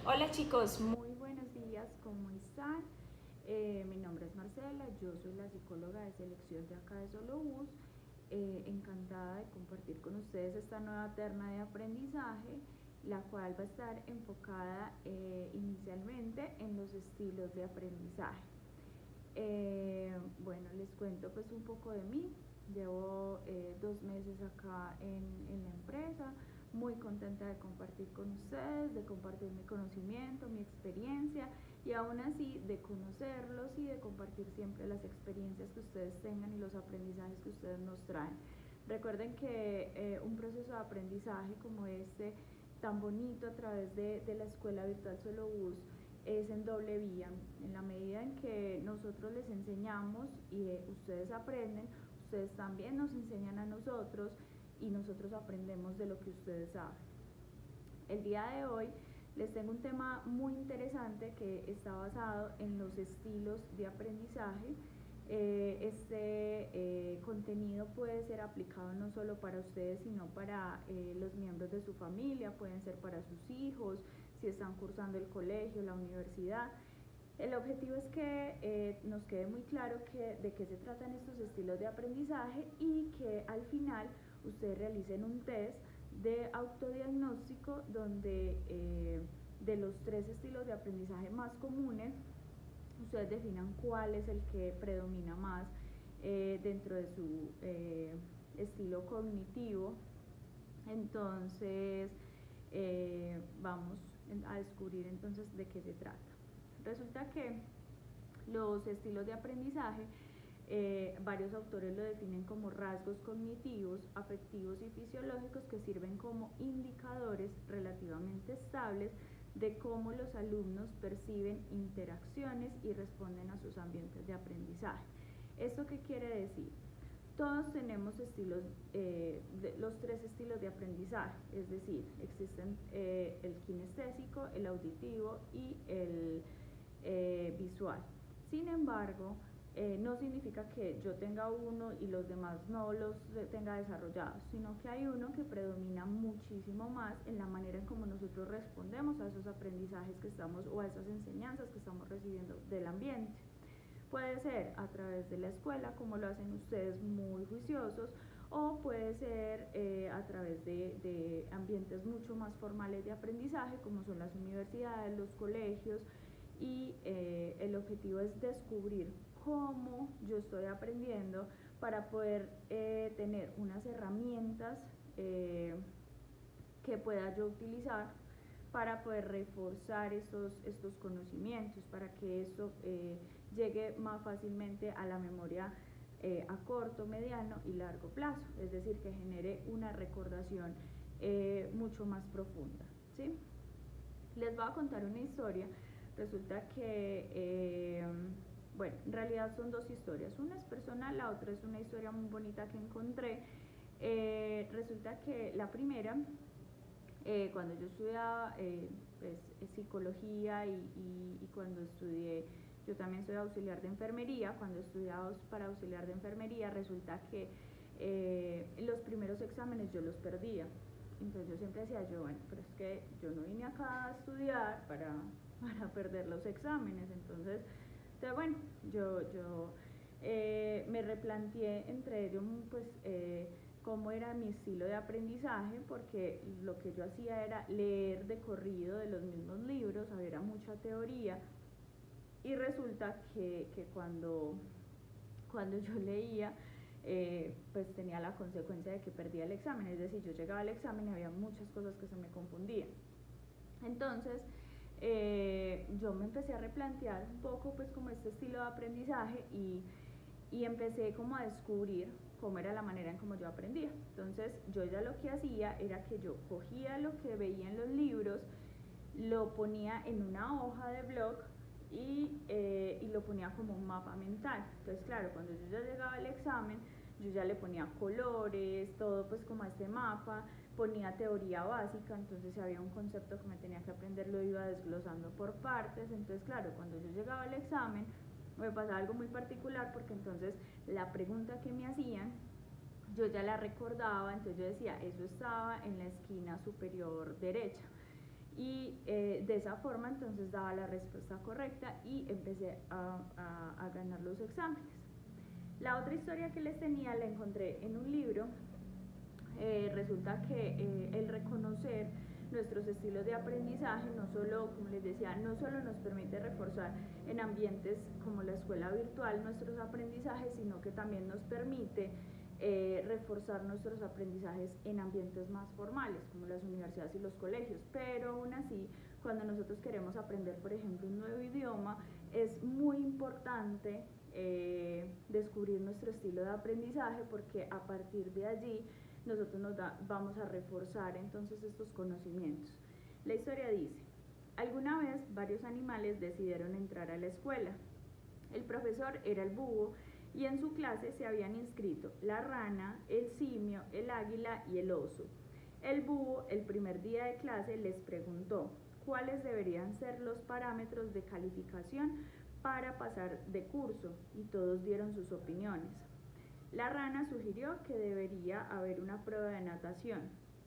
Hola chicos, muy buenos días, ¿cómo están? Mi nombre es Marcela, yo soy la psicóloga de selección de acá de Solobús. Encantada de compartir con ustedes esta nueva terna de aprendizaje, la cual va a estar enfocada inicialmente en los estilos de aprendizaje. Bueno, les cuento pues un poco de mí. Llevo 2 meses acá en la empresa, muy contenta de compartir con ustedes, de compartir mi conocimiento, mi experiencia y aún así de conocerlos y de compartir siempre las experiencias que ustedes tengan y los aprendizajes que ustedes nos traen. Recuerden que un proceso de aprendizaje como este, tan bonito a través de la Escuela Virtual Solobús, es en doble vía. En la medida en que nosotros les enseñamos y ustedes aprenden, ustedes también nos enseñan a nosotros y nosotros aprendemos de lo que ustedes saben. El día de hoy les tengo un tema muy interesante que está basado en los estilos de aprendizaje. Este contenido puede ser aplicado no solo para ustedes, sino para los miembros de su familia, pueden ser para sus hijos, si están cursando el colegio, la universidad. El objetivo es que nos quede muy claro de qué se tratan estos estilos de aprendizaje y que al final ustedes realicen un test de autodiagnóstico donde de los 3 estilos de aprendizaje más comunes, ustedes definan cuál es el que predomina más dentro de su estilo cognitivo. Entonces, vamos a descubrir entonces de qué se trata. Resulta que los estilos de aprendizaje, varios autores lo definen como rasgos cognitivos, afectivos y fisiológicos que sirven como indicadores relativamente estables de cómo los alumnos perciben interacciones y responden a sus ambientes de aprendizaje. ¿Esto qué quiere decir? Todos tenemos los 3 estilos de aprendizaje, es decir, existen el kinestésico, el auditivo y el visual. Sin embargo, no significa que yo tenga uno y los demás no los tenga desarrollados, sino que hay uno que predomina muchísimo más en la manera en cómo nosotros respondemos a esos aprendizajes que estamos o a esas enseñanzas que estamos recibiendo del ambiente. Puede ser a través de la escuela, como lo hacen ustedes muy juiciosos, o puede ser a través de ambientes mucho más formales de aprendizaje, como son las universidades, los colegios, y el objetivo es descubrir cómo yo estoy aprendiendo para poder tener unas herramientas que pueda yo utilizar para poder reforzar estos conocimientos, para que esto llegue más fácilmente a la memoria a corto, mediano y largo plazo, es decir, que genere una recordación mucho más profunda, ¿sí? Les voy a contar una historia. Resulta que, bueno, en realidad son 2 historias. Una es personal, la otra es una historia muy bonita que encontré. Resulta que la primera, cuando yo estudiaba pues, psicología y cuando estudié, yo también soy auxiliar de enfermería, cuando estudiaba para auxiliar de enfermería, resulta que los primeros exámenes yo los perdía. Entonces yo siempre decía, bueno, pero es que yo no vine acá a estudiar para perder los exámenes. Entonces bueno, yo me replanteé entre ellos, pues, cómo era mi estilo de aprendizaje, porque lo que yo hacía era leer de corrido de los mismos libros, había mucha teoría, y resulta que cuando yo leía, pues tenía la consecuencia de que perdía el examen, es decir, yo llegaba al examen y había muchas cosas que se me confundían. Entonces, yo me empecé a replantear un poco pues como este estilo de aprendizaje y empecé como a descubrir cómo era la manera en cómo yo aprendía. Entonces yo ya lo que hacía era que yo cogía lo que veía en los libros, lo ponía en una hoja de blog y lo ponía como un mapa mental. Entonces claro, cuando yo ya llegaba al examen, yo ya le ponía colores, todo pues como a este mapa, ponía teoría básica, entonces si había un concepto que me tenía que aprender lo iba desglosando por partes. Entonces claro, cuando yo llegaba al examen me pasaba algo muy particular, porque entonces la pregunta que me hacían yo ya la recordaba, entonces yo decía, eso estaba en la esquina superior derecha. y de esa forma entonces daba la respuesta correcta y empecé a ganar los exámenes. La otra historia que les tenía la encontré en un libro. Resulta que el reconocer nuestros estilos de aprendizaje no solo, como les decía, no solo nos permite reforzar en ambientes como la escuela virtual nuestros aprendizajes, sino que también nos permite reforzar nuestros aprendizajes en ambientes más formales, como las universidades y los colegios. Pero aún así, cuando nosotros queremos aprender, por ejemplo, un nuevo idioma, es muy importante descubrir nuestro estilo de aprendizaje, porque a partir de allí nosotros vamos a reforzar entonces estos conocimientos. La historia dice: alguna vez varios animales decidieron entrar a la escuela. El profesor era el búho y en su clase se habían inscrito la rana, el simio, el águila y el oso. El búho, el primer día de clase, les preguntó cuáles deberían ser los parámetros de calificación para pasar de curso, y todos dieron sus opiniones. La rana sugirió que debería haber una prueba de natación.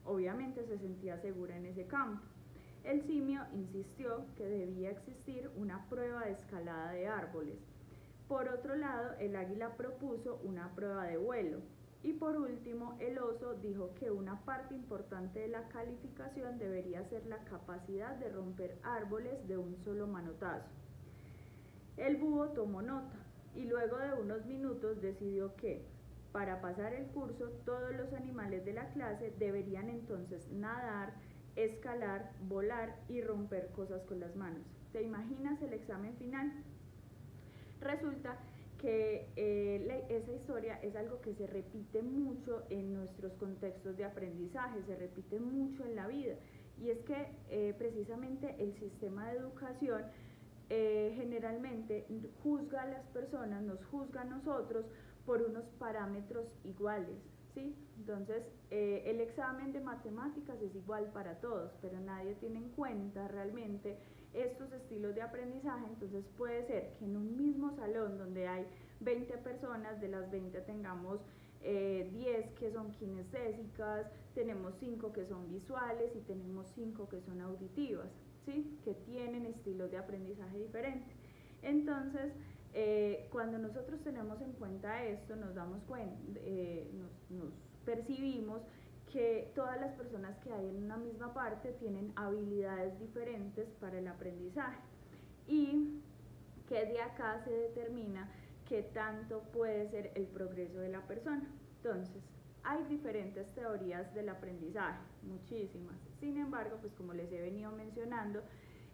Obviamente se sentía segura en ese campo. El simio insistió que debía existir una prueba de escalada de árboles. Por otro lado, el águila propuso una prueba de vuelo. Y por último, el oso dijo que una parte importante de la calificación debería ser la capacidad de romper árboles de un solo manotazo. El búho tomó nota y luego de unos minutos decidió que, para pasar el curso, todos los animales de la clase deberían entonces nadar, escalar, volar y romper cosas con las manos. ¿Te imaginas el examen final? Resulta que esa historia es algo que se repite mucho en nuestros contextos de aprendizaje, se repite mucho en la vida, y es que precisamente el sistema de educación generalmente juzga a las personas, nos juzga a nosotros por unos parámetros iguales, ¿sí? Entonces, el examen de matemáticas es igual para todos, pero nadie tiene en cuenta realmente estos estilos de aprendizaje. Entonces puede ser que en un mismo salón donde hay 20 personas, de las 20 tengamos 10 que son kinestésicas, tenemos 5 que son visuales y tenemos 5 que son auditivas, ¿sí? Que tienen estilos de aprendizaje diferentes. Entonces, cuando nosotros tenemos en cuenta esto, nos damos cuenta, nos percibimos que todas las personas que hay en una misma parte tienen habilidades diferentes para el aprendizaje, y que de acá se determina qué tanto puede ser el progreso de la persona. Entonces, hay diferentes teorías del aprendizaje, muchísimas. Sin embargo, pues como les he venido mencionando,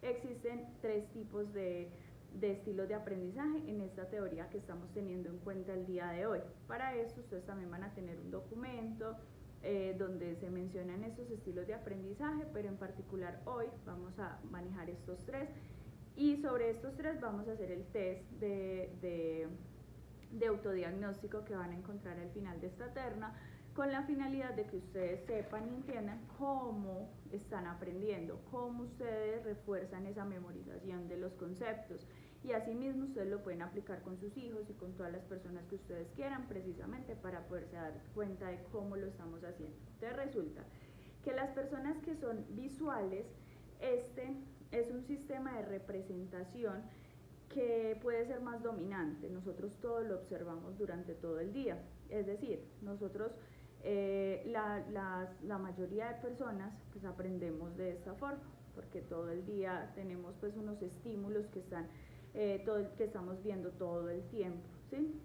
existen 3 tipos de estilos de aprendizaje en esta teoría que estamos teniendo en cuenta el día de hoy. Para esto ustedes también van a tener un documento donde se mencionan estos estilos de aprendizaje, pero en particular hoy vamos a manejar estos 3, y sobre estos 3 vamos a hacer el test de autodiagnóstico que van a encontrar al final de esta terna, con la finalidad de que ustedes sepan y entiendan cómo están aprendiendo, cómo ustedes refuerzan esa memorización de los conceptos, y asimismo ustedes lo pueden aplicar con sus hijos y con todas las personas que ustedes quieran, precisamente para poderse dar cuenta de cómo lo estamos haciendo. Entonces resulta que las personas que son visuales, este es un sistema de representación que puede ser más dominante. Nosotros todo lo observamos durante todo el día, es decir, nosotros la mayoría de personas pues aprendemos de esta forma, porque todo el día tenemos pues unos estímulos que estamos viendo todo el tiempo, ¿sí?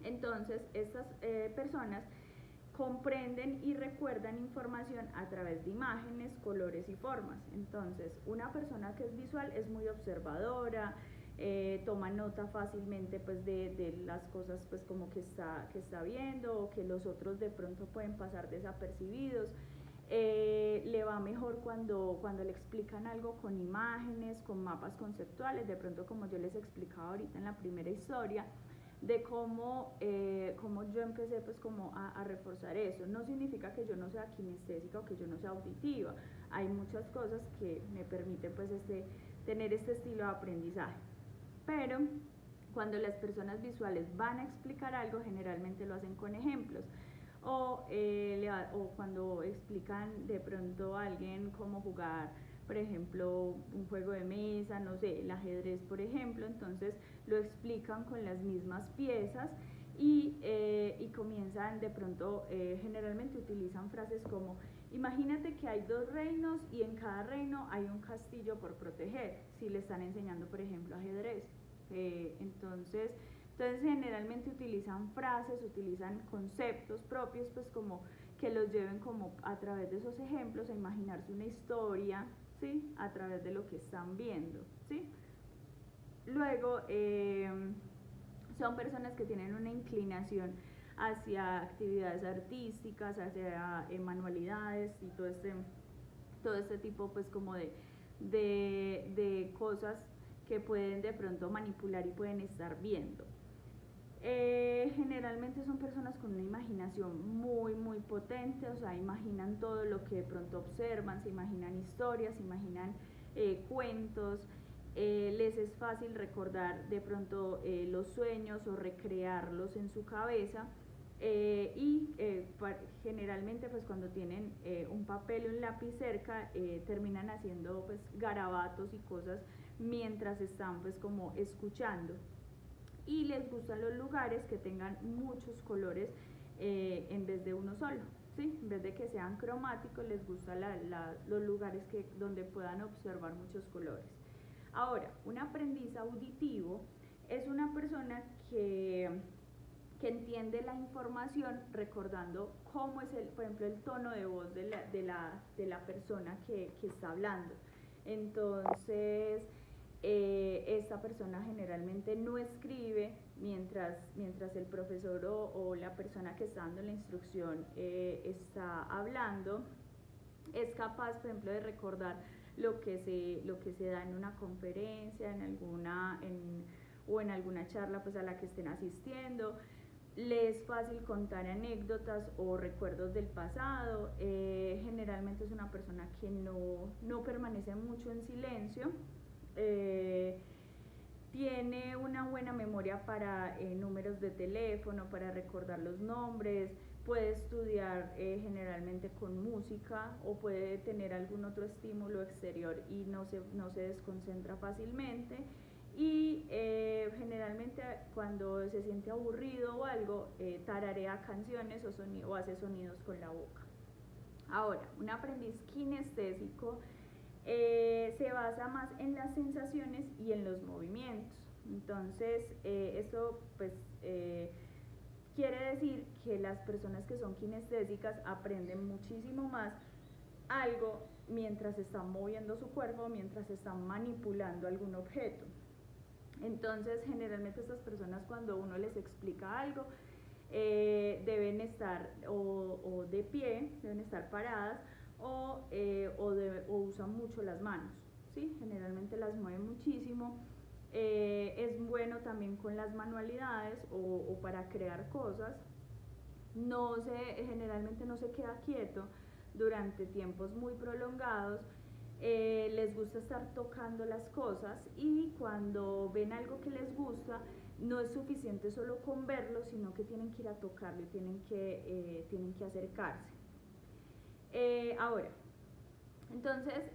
Entonces estas personas comprenden y recuerdan información a través de imágenes, colores y formas. Entonces, una persona que es visual es muy observadora, toma nota fácilmente pues de las cosas pues como que está viendo, o que los otros de pronto pueden pasar desapercibidos. Le va mejor cuando le explican algo con imágenes, con mapas conceptuales, de pronto como yo les explicaba ahorita en la primera historia, de cómo yo empecé pues como a reforzar eso. No significa que yo no sea kinestésica o que yo no sea auditiva, hay muchas cosas que me permiten pues tener este estilo de aprendizaje, pero cuando las personas visuales van a explicar algo, generalmente lo hacen con ejemplos, o cuando explican de pronto a alguien cómo jugar por ejemplo, un juego de mesa, no sé, el ajedrez, por ejemplo, entonces lo explican con las mismas piezas y comienzan de pronto, generalmente utilizan frases como: imagínate que hay 2 reinos y en cada reino hay un castillo por proteger, si le están enseñando, por ejemplo, ajedrez. Entonces generalmente utilizan frases, utilizan conceptos propios, pues como que los lleven como a través de esos ejemplos a imaginarse una historia, ¿sí? A través de lo que están viendo, ¿sí? Luego, son personas que tienen una inclinación hacia actividades artísticas, hacia manualidades y todo este tipo pues como de cosas que pueden de pronto manipular y pueden estar viendo. Generalmente son personas con una imaginación muy potente, o sea, imaginan todo lo que de pronto observan, se imaginan historias, se imaginan cuentos, les es fácil recordar de pronto los sueños o recrearlos en su cabeza, generalmente pues cuando tienen un papel y un lápiz cerca, terminan haciendo pues garabatos y cosas mientras están pues como escuchando. Y les gustan los lugares que tengan muchos colores en vez de uno solo, ¿sí? En vez de que sean cromáticos, les gustan los lugares donde puedan observar muchos colores. Ahora, un aprendiz auditivo es una persona que entiende la información recordando cómo es, por ejemplo, el tono de voz de la persona que está hablando. Entonces, esta persona generalmente no escribe mientras el profesor o la persona que está dando la instrucción está hablando. Es capaz, por ejemplo, de recordar lo que se da en una conferencia, o en alguna charla pues a la que estén asistiendo. Le es fácil contar anécdotas o recuerdos del pasado. Generalmente es una persona que no permanece mucho en silencio. Tiene una buena memoria para números de teléfono, para recordar los nombres, puede estudiar generalmente con música o puede tener algún otro estímulo exterior y no se desconcentra fácilmente. Y generalmente cuando se siente aburrido o algo, tararea canciones o hace sonidos con la boca. Ahora, un aprendiz kinestésico se basa más en las sensaciones y en los movimientos. Entonces, esto pues quiere decir que las personas que son kinestésicas aprenden muchísimo más algo mientras están moviendo su cuerpo, mientras están manipulando algún objeto. Entonces, generalmente estas personas, cuando uno les explica algo, deben estar o de pie, deben estar paradas, o usan mucho las manos, ¿sí? Generalmente las mueven muchísimo. Es bueno también con las manualidades o para crear cosas. Generalmente no se queda quieto durante tiempos muy prolongados. Les gusta estar tocando las cosas, y cuando ven algo que les gusta, no es suficiente solo con verlo, sino que tienen que ir a tocarlo y tienen que acercarse. Ahora, entonces,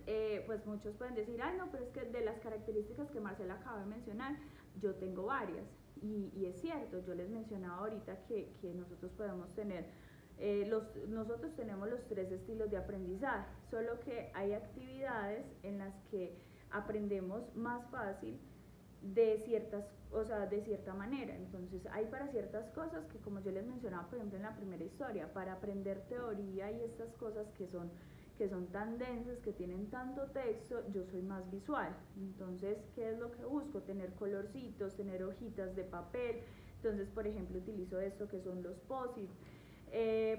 pues muchos pueden decir: ay, no, pero es que de las características que Marcela acaba de mencionar, yo tengo varias. Y es cierto, yo les mencionaba ahorita que nosotros podemos tener, nosotros tenemos los 3 estilos de aprendizaje, solo que hay actividades en las que aprendemos más fácil de cierta manera. Entonces hay para ciertas cosas que, como yo les mencionaba por ejemplo en la primera historia, para aprender teoría y estas cosas que son tan densas, que tienen tanto texto, yo soy más visual. Entonces, ¿qué es lo que busco? Tener colorcitos, tener hojitas de papel. Entonces, por ejemplo, utilizo esto que son los post-it,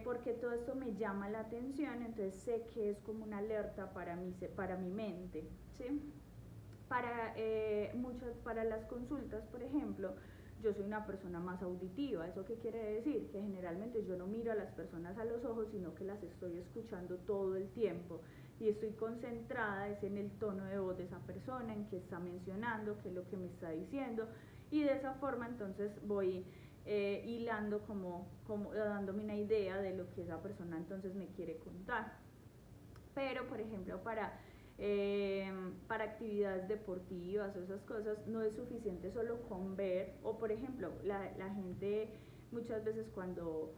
porque todo esto me llama la atención, entonces sé que es como una alerta para mi mente, ¿sí? Para las consultas, por ejemplo, yo soy una persona más auditiva. ¿Eso qué quiere decir? Que generalmente yo no miro a las personas a los ojos, sino que las estoy escuchando todo el tiempo y estoy concentrada en el tono de voz de esa persona, en qué está mencionando, qué es lo que me está diciendo, y de esa forma entonces voy hilando como dándome una idea de lo que esa persona entonces me quiere contar. Pero, por ejemplo, para para actividades deportivas o esas cosas. No es suficiente solo con ver, o por ejemplo, la gente muchas veces cuando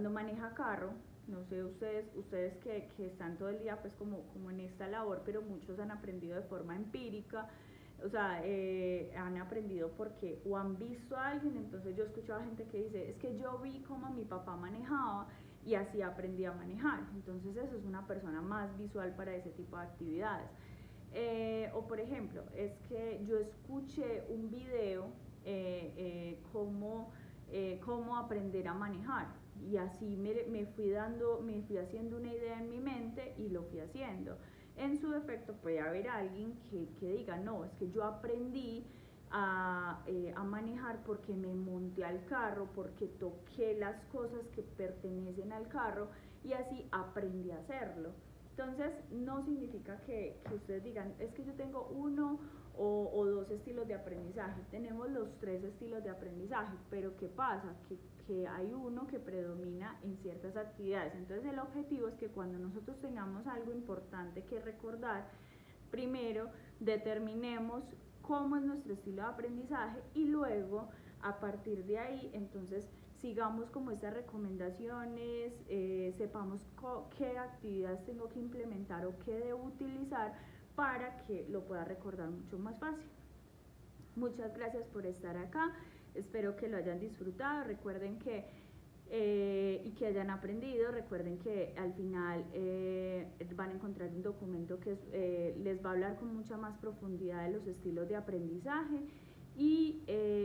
maneja carro, no sé ustedes que están todo el día pues como en esta labor, pero muchos han aprendido de forma empírica, o sea, han aprendido porque o han visto a alguien. Entonces yo he escuchado a gente que dice, es que yo vi cómo mi papá manejaba y así aprendí a manejar. Entonces eso es una persona más visual para ese tipo de actividades. O por ejemplo, es que yo escuché un video cómo aprender a manejar, y así me fui haciendo una idea en mi mente y lo fui haciendo. En su defecto puede haber alguien que diga, no, es que yo aprendí a manejar porque me monté al carro, porque toqué las cosas que pertenecen al carro y así aprendí a hacerlo. Entonces no significa que ustedes digan, es que yo tengo uno o dos estilos de aprendizaje. Tenemos los tres estilos de aprendizaje, pero ¿qué pasa? Que hay uno que predomina en ciertas actividades. Entonces el objetivo es que cuando nosotros tengamos algo importante que recordar, primero determinemos cómo es nuestro estilo de aprendizaje y luego a partir de ahí entonces sigamos como estas recomendaciones, sepamos qué actividades tengo que implementar o qué debo utilizar para que lo pueda recordar mucho más fácil. Muchas gracias por estar acá, espero que lo hayan disfrutado. Recuerden que y que hayan aprendido. Recuerden que al final van a encontrar un documento que les va a hablar con mucha más profundidad de los estilos de aprendizaje, y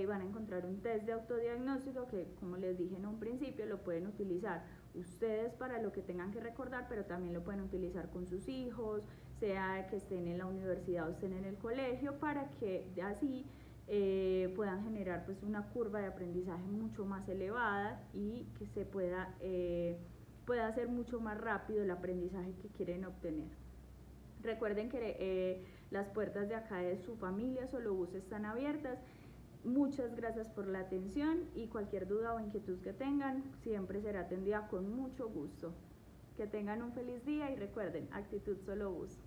van a encontrar un test de autodiagnóstico que, como les dije en un principio, lo pueden utilizar ustedes para lo que tengan que recordar, pero también lo pueden utilizar con sus hijos, sea que estén en la universidad o estén en el colegio, para que así puedan generar pues una curva de aprendizaje mucho más elevada y que se pueda hacer mucho más rápido el aprendizaje que quieren obtener. Recuerden que las puertas de acá de su familia Solobus están abiertas. Muchas gracias por la atención, y cualquier duda o inquietud que tengan siempre será atendida con mucho gusto. Que tengan un feliz día y recuerden, actitud Solobus.